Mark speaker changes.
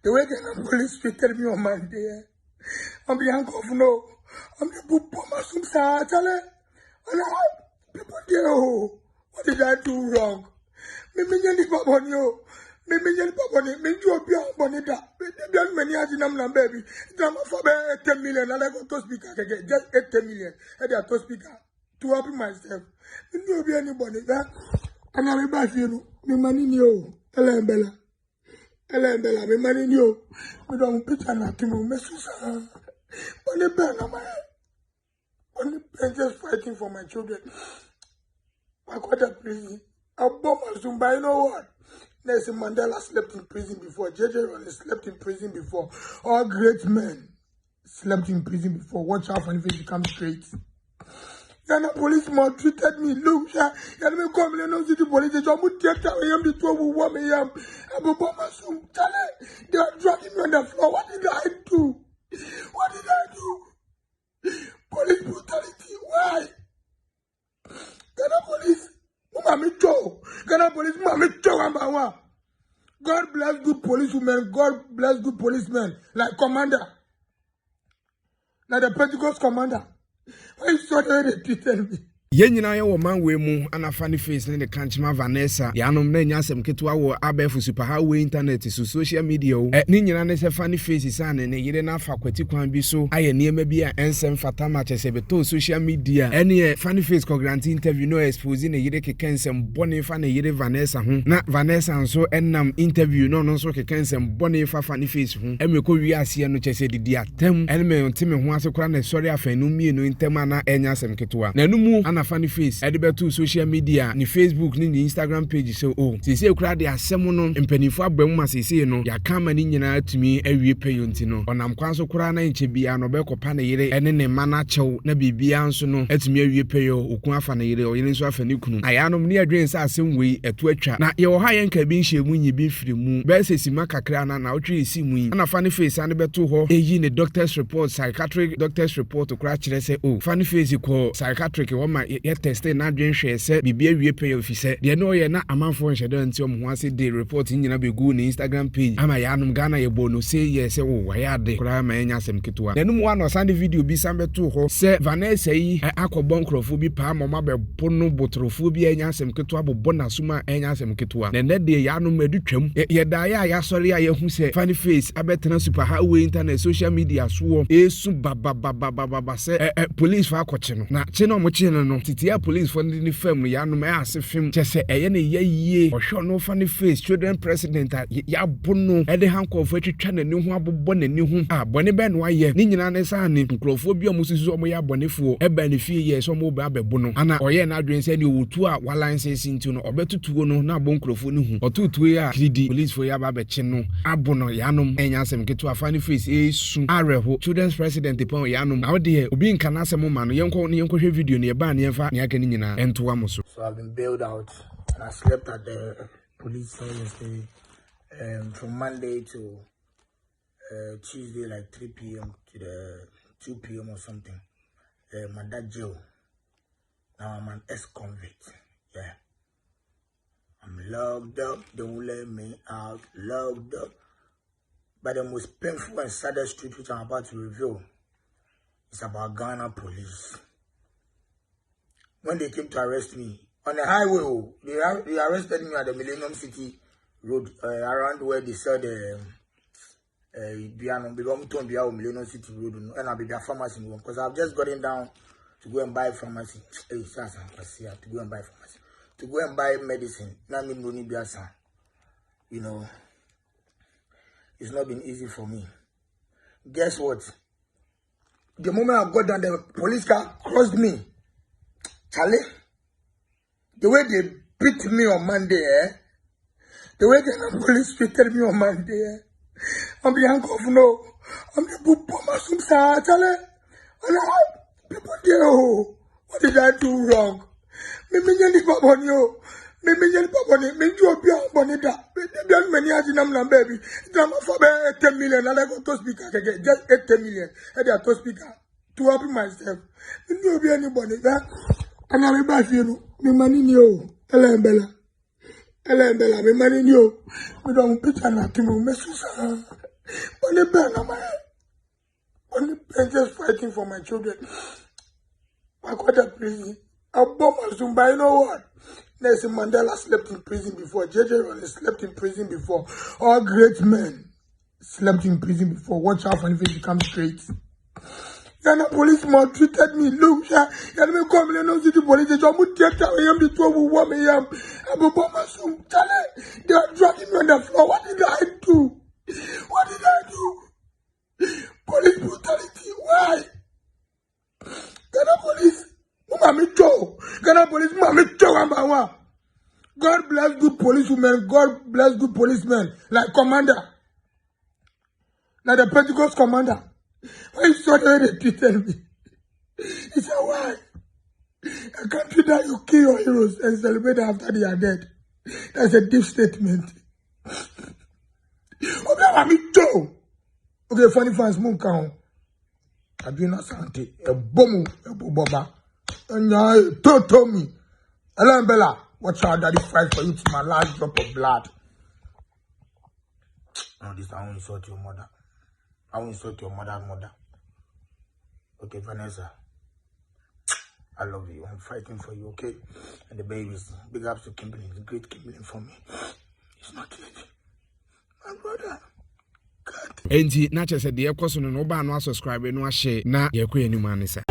Speaker 1: The way the police treated me on Monday, I'm the handcuff, no. I'm the book, some Satale. And I people there, oh, what did I do wrong? Me the papa on you. Me the papa on it. Me you be on bonita. Me the many as in am baby. Drama for 10 million. And I got to speak again. Just 10 million. I got to speak to help myself. Me no be anybody. And I'm back here. Me money you. Ella Bella, me money you. Me don't picture nothing. Me susa. Only Ben, only Ben just fighting for my children. I got a prison. I bought my soon, but you know what? Nelson Mandela slept in prison before. JJ Ronnie slept in prison before. All great men slept in prison before. Watch out for if it becomes straight. The police maltreated me. Look, you're come and see the police. They am the 12 woman. They are dragging me on the floor. What did I do? What did I do? Police brutality. Why? Ghana police. Mama Joe. Ghana police. Mama Joe. God bless good policewomen. God bless good policemen. Like commander. Like the Pentecost commander. Why so they treated me?
Speaker 2: Yenyina ye wo manwe mu ana funny face ne kanchima Vanessa ya anom na nyasem ketewa wo abefu super highway internet so social media o ni nyina ne se funny face sane ne yire na afa kwati kwan bi so aye niema bi a ensem fatama chese beto social media ene funny face ko grant interview no expose ne yire kekensem bone fa ne yire Vanessa ho na Vanessa nso enam interview no nso kekensem bone fa funny face ho emeko wi ase no chese didi atem ene me ntime ho ase kora na sorry afanu mienu ntem ana enyasem ketewa na numu ana funny face edibetu social media ni Facebook ni Instagram page so sese kura de asem no mpanifo abam ma sese no ya kama ni nyina atumi awie payonti no onam kwan so kura na nche bia no bekopa na yire ene ne mana chew na bibia nso no atumi awie payo okun afa na yire oyire nso afa ne kunu ayanom ne adwen sa asem wei etu atwa na ye wo ha yen ka bi nhye nyi bi firi mu be sesima kakra na otwe esi mu na funny face ane beto ho eyi ne doctor's report psychiatric doctor's report kura kire se funny face ko psychiatric wo ma ye test na adwen hwe se bibia wie payo ofise de no ye na amanfo nhyedo nti omho ase de report nyina begu ne Instagram page ama yanom Ghana ye bono say yes wa ya de kura ma enya asem ketewa na num wa no sande video bi sam beto ho se Vanessa yi akobon nkrofo bi pa mama be bono botrofo bi enya asem ketewa bobo na suma enya asem ketewa na de yanom adutwam ye da ya sori a ye hu se funny face abetena super highway internet social media so esu baba se police fa akoche no na che no mo che no titia police for the film yanom ase film chese eye ne ye ohwo no funny face children president ya bono e de handcuff atwitwa na ni ho abobbo na ni ho bone be no aye ni nyina ne sa ne nkrofo bi omususu omo ya bonefo e ba ne fie ye so mo ba bebono ana oye na adwen se ni owotu a walanse nti no obetutuo no na abo nkrofo ni hu otutuo ya kridi police for ya ba be che no abono yanom enya asem keto funny face esu areho children's president pon yanom na ode obi nka na asem ma no yenko hwe video ne ba ne fa ne aka ni nyina ento amoso.
Speaker 1: So I've been bailed out and I slept at the police cell yesterday from Monday to Tuesday like 3 p.m. to the 2 p.m. or something. My dad jail. Now I'm an ex-convict. Yeah. I'm locked up. Don't let me out. Locked up. But the most painful and saddest truth which I'm about to reveal is about Ghana police. When they came to arrest me on the highway, they arrested me at the Millennium City Road, around where they sell the Millennium City Road, and I'll be a pharmacy because I've just gotten down to go and buy pharmacy. To go and buy pharmacy, to go and buy medicine. You know, it's not been easy for me. Guess what? The moment I got down, the police car crossed me. Charlie, the way they beat me on Monday, the way the police treated me on Monday, I'm the handcuff, no. I'm the book, Charlie. And I people there, what did I do wrong? Me the papa on you. Me papa on me you be on bonita. They be many as in baby. Drama for 10 million, and I got to speak again. Just 10 million. I got to speak to help myself. Me no be anybody that. And I'm back here, me money you, Ella Bella, me money you. We don't picture nothing, me susa. Only Ben, only Ben just fighting for my children. I got a prison. I bought my Zoom, but you know what? Nelson Mandela slept in prison before. JJ Rollins slept in prison before. All great men slept in prison before. Watch out when it becomes straight. Ghana police maltreated me. Look, yeah, me come in no city police. They just take away him the trouble. What me I bought my Zoom. They are dragging me on the floor. What did I do? What did I do? Police brutality. Why? Ghana police. Ghana police, God bless good policewomen. God bless good policemen. Like commander. Like the Pentecost commander. When you saw the way they treated me. He said, why? A country that you kill your heroes and celebrate after they are dead. That's a deep statement. Okay, funny fans, moon count. Adrena Sante, a bomb, a boba. And I told me, Ellen Bella, watch out, daddy fight for you to my last drop of blood. No, this I won't insult your mother. I won't insult your mother. Okay, Vanessa, I love you. I'm fighting for you, okay? And the babies, big ups to Kimberly, the great Kimberly for me. It's not easy. My brother.
Speaker 2: Enti na chese de ekoso no ba no subscribe no ahye na ye ko anim anisa